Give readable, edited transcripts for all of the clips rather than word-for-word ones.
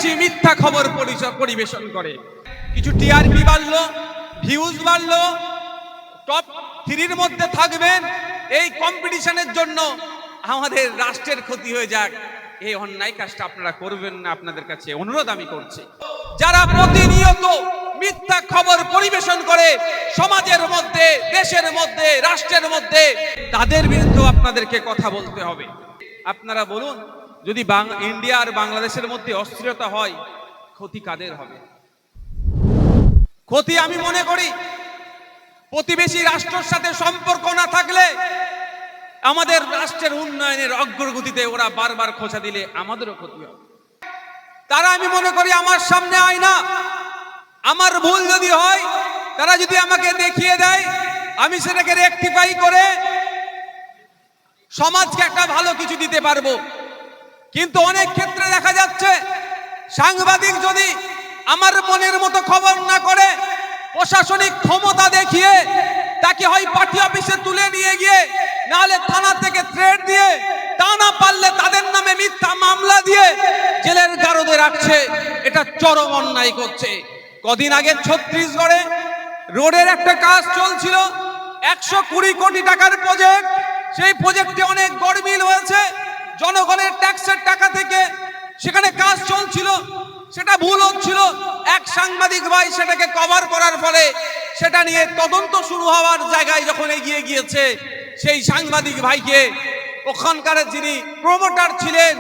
বেশি মিথ্যা খবর পরিবেশন করে। কিছু টিআরপি বাড়লো, ভিউজ বাড়লো, টপ 3-র মধ্যে থাকবেন, এই কম্পিটিশনের জন্য আমাদের রাষ্ট্রের ক্ষতি হয়ে যাক, এই অন্যায় কাজটা আপনারা করবেন না, আপনাদের কাছে অনুরোধ আমি করছি। যারা প্রতিনিয়ত মিথ্যা খবর পরিবেশন করে সমাজের মধ্যে, দেশের মধ্যে, রাষ্ট্রের মধ্যে, তাদের বিরুদ্ধে আপনাদেরকে কথা বলতে হবে। আপনারা বলুন, যদি ইন্ডিয়া আর বাংলাদেশের মধ্যে অস্থিরতা হয়, ক্ষতি কাদের হবে? ক্ষতি আমি মনে করি প্রতিবেশী রাষ্ট্রের সাথে সম্পর্ক না থাকলে আমাদের রাষ্ট্রের উন্নয়নের অগ্রগতিতে ওরা বারবার খোঁচা দিলে আমাদেরও ক্ষতি হবে। তারা আমি মনে করি আমার সামনে আয়না, আমার ভুল যদি হয় তারা যদি আমাকে দেখিয়ে দেয়, আমি সেটাকে রেকটিফাই করে সমাজকে একটা ভালো কিছু দিতে পারবো। কিন্তু অনেক ক্ষেত্রে দেখা যাচ্ছে সাংবাদিক যদি আমার মনের মতো খবর না করে প্রশাসনিক ক্ষমতা দেখিয়ে তাকে হয় পার্টি অফিসে তুলে নিয়ে গিয়ে, নাহলে থানা থেকে থ্রেট দিয়ে, তা না পারলে তাদের নামে মিথ্যা মামলা দিয়ে জেলের গারদে রাখছে, এটা চরম অন্যায় করছে। কদিন আগে ছত্তিশগড়ে রোডের একটা কাজ চলছিল, 120 কোটি টাকার প্রজেক্ট। সেই প্রজেক্টে অনেক গড়মিল হয়েছে, জনগণের ট্যাক্সের টাকা থেকে সেখানে কাজ চলছিল, সেটা ভুল হচ্ছিল। এক সাংবাদিক ভাই সেটাকে কভার করার ফলে সেটা নিয়ে তদন্ত শুরু হওয়ার জায়গায় যখন এগিয়ে গিয়েছে, সেই সাংবাদিক ভাইকে ওখানকার যিনি প্রমোটার ছিলেন,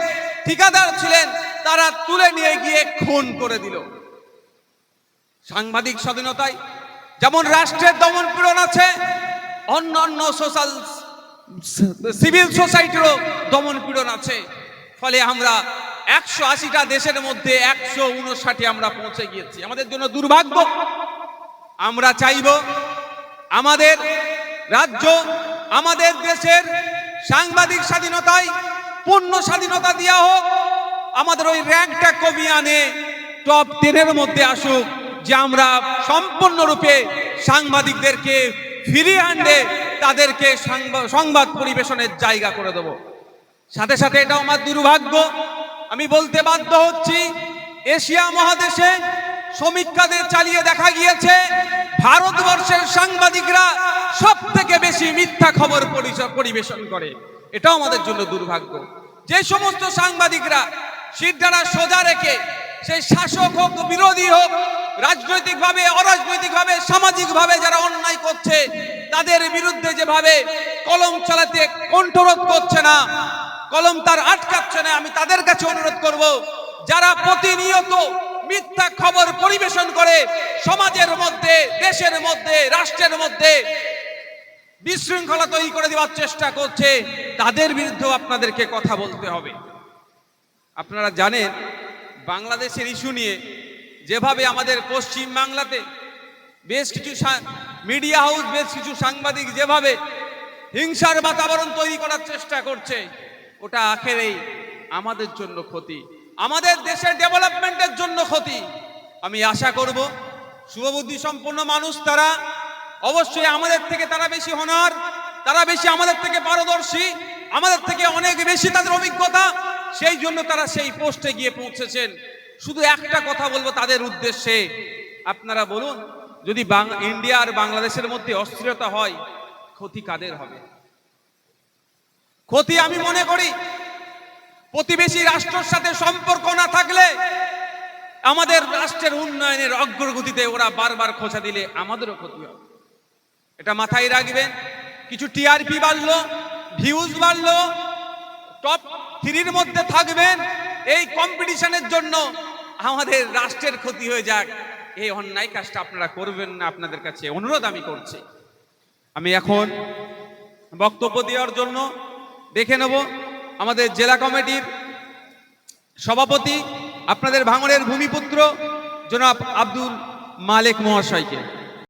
ঠিকাদার ছিলেন, তারা তুলে নিয়ে গিয়ে খুন করে দিল। সাংবাদিক স্বাধীনতায় যেমন রাষ্ট্রের দমনপীড়ন আছে, অন্যান্য সিভিল সোসাইটিরও দমনপীড়ন আছে। ফলে আমরা 180টা দেশের মধ্যে 159 আমরা পৌঁছে গিয়েছি। আমাদের জন্য দুর্ভাগ্য। আমরা চাইব আমাদের রাজ্য, আমাদের দেশের সাংবাদিক স্বাধীনতায় পূর্ণ স্বাধীনতা দেওয়া হোক, আমাদের ওই র্যাঙ্কটা কমিয়ে আনে টপ 10-এর মধ্যে আসুক, যে আমরা সম্পূর্ণরূপে সাংবাদিকদেরকে ফিরিয়ে আনলে তাদেরকে সংবাদ পরিবেশনের জায়গা করে দেব। সাথে সাথে এটাও আমার দুর্ভাগ্য, আমি বলতে বাধ্য হচ্ছি, এশিয়া মহাদেশে সমীক্ষাদের চালিয়ে দেখা গিয়েছে ভারতবর্ষের সাংবাদিকরা সব থেকে বেশি মিথ্যা খবর পরিবেশন করে। এটাও আমাদের জন্য দুর্ভাগ্য। যে সমস্ত সাংবাদিকরা সিদ্ধারা সোজা রেখে, সেই শাসক হোক, বিরোধী হোক, রাজনৈতিকভাবে, অরাজনৈতিকভাবে, সামাজিকভাবে যারা অন্যায় করছে তাদের বিরুদ্ধে যেভাবে কলম চালাতে কণ্ঠরোধ করছে না, কলম তার আটকাচ্ছে না, আমি তাদের কাছে অনুরোধ করব, যারা প্রতিনিয়ত মিথ্যা খবর পরিবেশন করে সমাজের মধ্যে, দেশের মধ্যে, রাষ্ট্রের মধ্যে বিশৃঙ্খলা তৈরি করে দেওয়ার চেষ্টা করছে, তাদের বিরুদ্ধেও আপনাদেরকে কথা বলতে হবে। আপনারা জানেন বাংলাদেশের ইস্যু নিয়ে যেভাবে আমাদের পশ্চিম বাংলাতে বেশ কিছু মিডিয়া হাউস, বেশ কিছু সাংবাদিক যেভাবে হিংসার বাতাবরণ তৈরি করার চেষ্টা করছে, ওটা আখেরেই আমাদের জন্য ক্ষতি, আমাদের দেশের ডেভেলপমেন্টের জন্য ক্ষতি। আমি আশা করব শুভবুদ্ধি সম্পন্ন মানুষ তারা অবশ্যই আমাদের থেকে তারা বেশি হনার, তারা বেশি আমাদের থেকে পারদর্শী, আমাদের থেকে অনেক বেশি তাদের অভিজ্ঞতা, সেই জন্য তারা সেই পোস্টে গিয়ে পৌঁছেছেন। শুধু একটা কথা বলবো তাদের উদ্দেশ্যে, আপনারা বলুন, যদি ইন্ডিয়া আর বাংলাদেশের মধ্যে অস্থিরতা হয়, ক্ষতি কাদের হবে? ক্ষতি আমি মনে করি প্রতিবেশী রাষ্ট্রের সাথে সম্পর্ক না থাকলে আমাদের রাষ্ট্রের উন্নয়নের অগ্রগতিতে ওরা বারবার খোঁচা দিলে আমাদেরও ক্ষতি হবে। এটা মাথায় রাখবেন। কিছু টিআরপি বাড়লো, ভিউজ বাড়লো, টপ 3-র মধ্যে থাকবেন, এই কম্পিটিশনের জন্য আমাদের রাষ্ট্রের ক্ষতি হয়ে যাক, এই অন্যায় কাজটা আপনারা করবেন না, আপনাদের কাছে অনুরোধ আমি করছি। আমি এখন বক্তব্য দেওয়ার জন্য দেখে নেব আমাদের জেলা কমিটির সভাপতি, আপনাদের ভাঙড়ের ভূমিপুত্র জনাব আব্দুল মালেক মহাশয়কে।